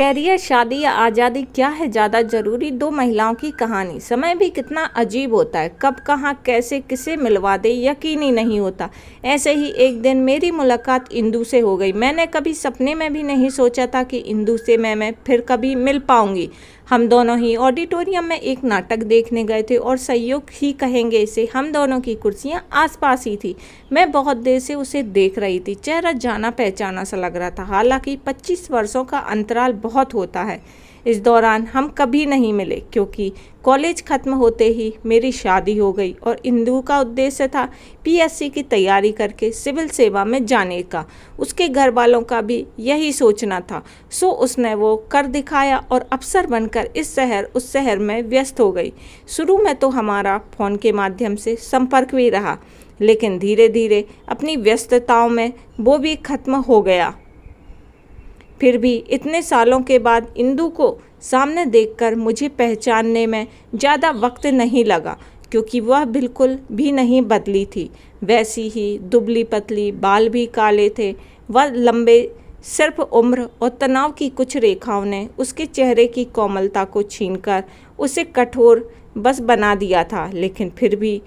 Career, शादी या आज़ादी, क्या है ज़्यादा ज़रूरी? दो महिलाओं की कहानी। समय भी कितना अजीब होता है, कब कहाँ कैसे किसे मिलवा दे यकीन ही नहीं होता। ऐसे ही एक दिन मेरी मुलाकात इंदु से हो गई। मैंने कभी सपने में भी नहीं सोचा था कि इंदु से मैं फिर कभी मिल पाऊंगी। हम दोनों ही ऑडिटोरियम में एक नाटक देखने गए थे और संयोग ही कहेंगे इसे, हम दोनों की कुर्सियां आसपास ही थी। मैं बहुत देर से उसे देख रही थी। चेहरा जाना पहचाना सा लग रहा था। हालांकि 25 वर्षों का अंतराल बहुत होता है। इस दौरान हम कभी नहीं मिले क्योंकि कॉलेज खत्म होते ही मेरी शादी हो गई और इंदु का उद्देश्य था पीएससी की तैयारी करके सिविल सेवा में जाने का। उसके घर वालों का भी यही सोचना था। सो उसने वो कर दिखाया और अफसर बनकर इस शहर उस शहर में व्यस्त हो गई। शुरू में तो हमारा फ़ोन के माध्यम से संपर्क भी रहा, लेकिन धीरे धीरे अपनी व्यस्तताओं में वो भी खत्म हो गया। फिर भी इतने सालों के बाद इंदु को सामने देखकर मुझे पहचानने में ज़्यादा वक्त नहीं लगा, क्योंकि वह बिल्कुल भी नहीं बदली थी। वैसी ही दुबली पतली, बाल भी काले थे। वह लंबे सिर्फ उम्र और तनाव की कुछ रेखाओं ने उसके चेहरे की कोमलता को छीनकर उसे कठोर बस बना दिया था। लेकिन फिर भी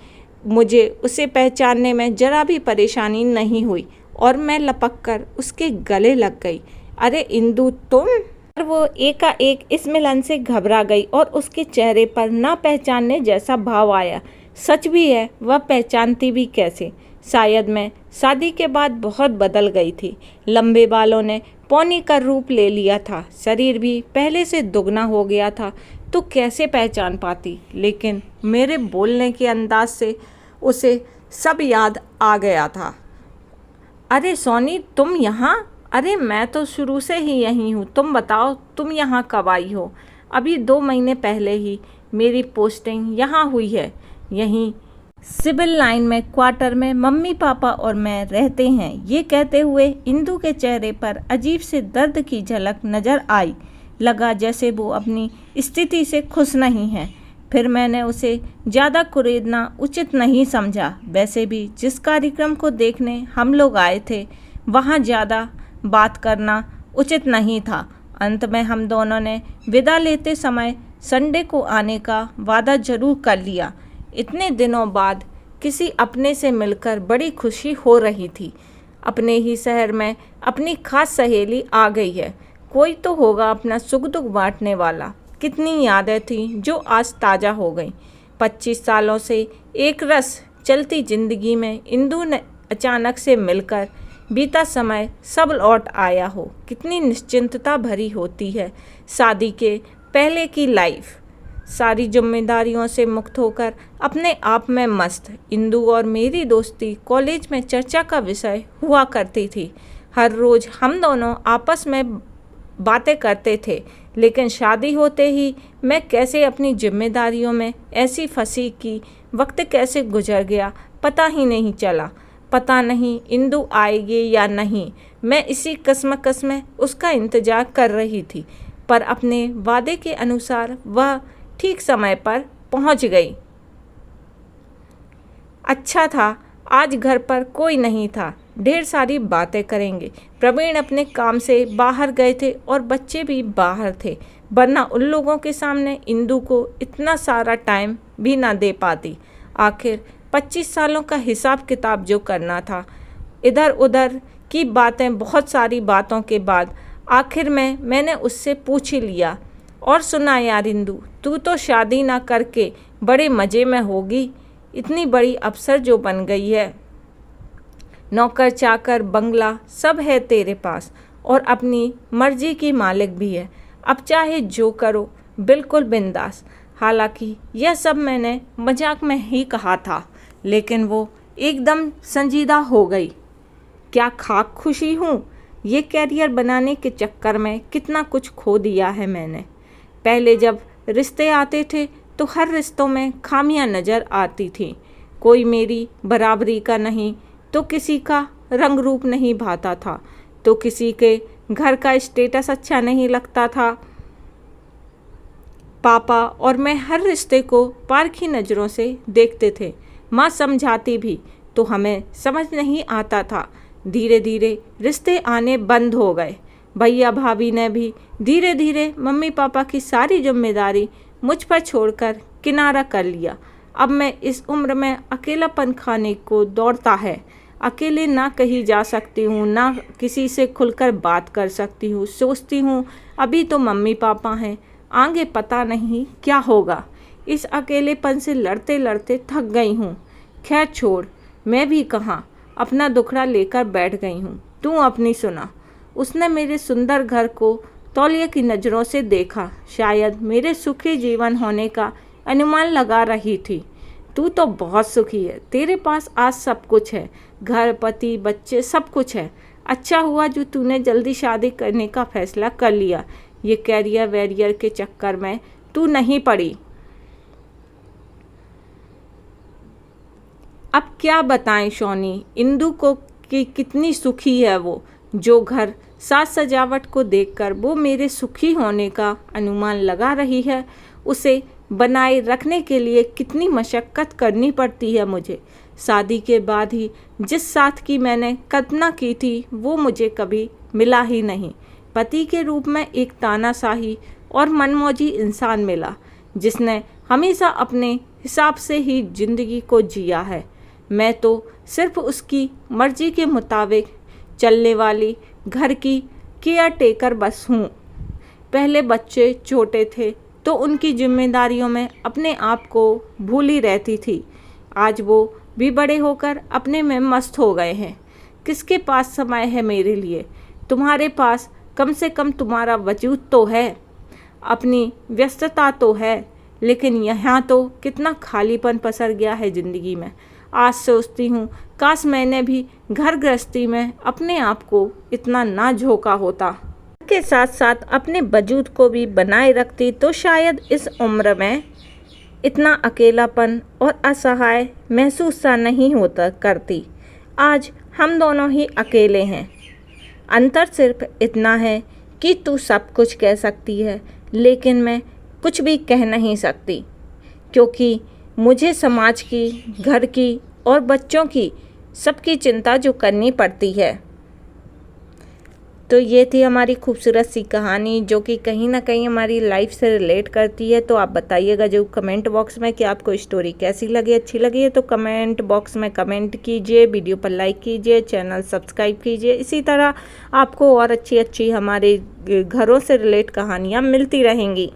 मुझे उसे पहचानने में जरा भी परेशानी नहीं हुई और मैं लपक कर उसके गले लग गई। अरे इंदु, तुम? और वो एकाएक इस मिलन से घबरा गई और उसके चेहरे पर ना पहचानने जैसा भाव आया। सच भी है, वह पहचानती भी कैसे? शायद मैं शादी के बाद बहुत बदल गई थी। लंबे बालों ने पौनी का रूप ले लिया था, शरीर भी पहले से दुगना हो गया था। तो कैसे पहचान पाती? लेकिन मेरे बोलने के अंदाज से उसे सब याद आ गया था। अरे सोनी, तुम यहाँ? अरे मैं तो शुरू से ही यहीं हूँ। तुम बताओ, तुम यहाँ कब आई हो? अभी 2 महीने पहले ही मेरी पोस्टिंग यहाँ हुई है। यहीं सिविल लाइन में क्वार्टर में मम्मी पापा और मैं रहते हैं। ये कहते हुए इंदु के चेहरे पर अजीब से दर्द की झलक नज़र आई। लगा जैसे वो अपनी स्थिति से खुश नहीं है। फिर मैंने उसे ज़्यादा कुरेदना उचित नहीं समझा। वैसे भी जिस कार्यक्रम को देखने हम लोग आए थे वहाँ ज़्यादा बात करना उचित नहीं था। अंत में हम दोनों ने विदा लेते समय संडे को आने का वादा जरूर कर लिया। इतने दिनों बाद किसी अपने से मिलकर बड़ी खुशी हो रही थी। अपने ही शहर में अपनी खास सहेली आ गई है। कोई तो होगा अपना सुख दुख बांटने वाला। कितनी यादें थीं जो आज ताज़ा हो गई। 25 सालों से एक रस चलती जिंदगी में इंदु ने अचानक से मिलकर बीता समय सब लौट आया हो। कितनी निश्चिंतता भरी होती है शादी के पहले की लाइफ। सारी जिम्मेदारियों से मुक्त होकर अपने आप में मस्त। इंदु और मेरी दोस्ती कॉलेज में चर्चा का विषय हुआ करती थी। हर रोज़ हम दोनों आपस में बातें करते थे। लेकिन शादी होते ही मैं कैसे अपनी जिम्मेदारियों में ऐसी फंसी कि वक्त कैसे गुजर गया पता ही नहीं चला। पता नहीं इंदु आएगी या नहीं। मैं इसी कस्मकस में उसका इंतज़ार कर रही थी, पर अपने वादे के अनुसार वह ठीक समय पर पहुंच गई। अच्छा था आज घर पर कोई नहीं था। ढेर सारी बातें करेंगे। प्रवीण अपने काम से बाहर गए थे और बच्चे भी बाहर थे, वरना उन लोगों के सामने इंदु को इतना सारा टाइम भी ना दे पाती। आखिर 25 सालों का हिसाब किताब जो करना था। इधर उधर की बातें, बहुत सारी बातों के बाद आखिर में मैंने उससे पूछ ही लिया। और सुना यार इंदु, तू तो शादी ना करके बड़े मज़े में होगी। इतनी बड़ी अफसर जो बन गई है, नौकर चाकर बंगला सब है तेरे पास और अपनी मर्जी की मालिक भी है। अब चाहे जो करो, बिल्कुल बिंदास। हालांकि यह सब मैंने मजाक में ही कहा था, लेकिन वो एकदम संजीदा हो गई। क्या खाक खुशी हूँ। ये कैरियर बनाने के चक्कर में कितना कुछ खो दिया है मैंने। पहले जब रिश्ते आते थे तो हर रिश्तों में खामियां नज़र आती थी। कोई मेरी बराबरी का नहीं, तो किसी का रंग रूप नहीं भाता था, तो किसी के घर का स्टेटस अच्छा नहीं लगता था। पापा और मैं हर रिश्ते को पारखी नज़रों से देखते थे। माँ समझाती भी तो हमें समझ नहीं आता था। धीरे धीरे रिश्ते आने बंद हो गए। भैया भाभी ने भी धीरे धीरे मम्मी पापा की सारी जिम्मेदारी मुझ पर छोड़कर किनारा कर लिया। अब मैं इस उम्र में अकेलापन खाने को दौड़ता है। अकेले ना कहीं जा सकती हूँ, ना किसी से खुलकर बात कर सकती हूँ। सोचती हूँ अभी तो मम्मी पापा हैं, आगे पता नहीं क्या होगा। इस अकेलेपन से लड़ते लड़ते थक गई हूँ। खैर छोड़, मैं भी कहाँ अपना दुखड़ा लेकर बैठ गई हूँ। तू अपनी सुना। उसने मेरे सुंदर घर को तौलिया की नज़रों से देखा। शायद मेरे सुखी जीवन होने का अनुमान लगा रही थी। तू तो बहुत सुखी है, तेरे पास आज सब कुछ है, घर, पति, बच्चे, सब कुछ है। अच्छा हुआ जो तूने जल्दी शादी करने का फैसला कर लिया। ये कैरियर वैरियर के चक्कर में तू नहीं पड़ी। अब क्या बताएं शोनी, इंदु को कि कितनी सुखी है वो। जो घर साज सजावट को देखकर वो मेरे सुखी होने का अनुमान लगा रही है, उसे बनाए रखने के लिए कितनी मशक्क़त करनी पड़ती है मुझे। शादी के बाद ही जिस साथ की मैंने कल्पना की थी वो मुझे कभी मिला ही नहीं। पति के रूप में एक तानाशाही और मनमौजी इंसान मिला, जिसने हमेशा अपने हिसाब से ही ज़िंदगी को जिया है। मैं तो सिर्फ उसकी मर्जी के मुताबिक चलने वाली घर की केयर टेकर बस हूँ। पहले बच्चे छोटे थे तो उनकी जिम्मेदारियों में अपने आप को भूली रहती थी। आज वो भी बड़े होकर अपने में मस्त हो गए हैं। किसके पास समय है मेरे लिए? तुम्हारे पास कम से कम तुम्हारा वजूद तो है, अपनी व्यस्तता तो है, लेकिन यहाँ तो कितना खालीपन पसर गया है ज़िंदगी में। आज सोचती हूँ काश मैंने भी घर गृहस्थी में अपने आप को इतना ना झोंका होता, के साथ साथ अपने वजूद को भी बनाए रखती, तो शायद इस उम्र में इतना अकेलापन और असहाय महसूस सा नहीं होता करती। आज हम दोनों ही अकेले हैं। अंतर सिर्फ इतना है कि तू सब कुछ कह सकती है, लेकिन मैं कुछ भी कह नहीं सकती, क्योंकि मुझे समाज की, घर की और बच्चों की सबकी चिंता जो करनी पड़ती है। तो ये थी हमारी खूबसूरत सी कहानी, जो कि कहीं ना कहीं हमारी लाइफ से रिलेट करती है। तो आप बताइएगा जो कमेंट बॉक्स में कि आपको स्टोरी कैसी लगी। अच्छी लगी है तो कमेंट बॉक्स में कमेंट कीजिए, वीडियो पर लाइक कीजिए, चैनल सब्सक्राइब कीजिए। इसी तरह आपको और अच्छी अच्छी हमारे घरों से रिलेट कहानियाँ मिलती रहेंगी।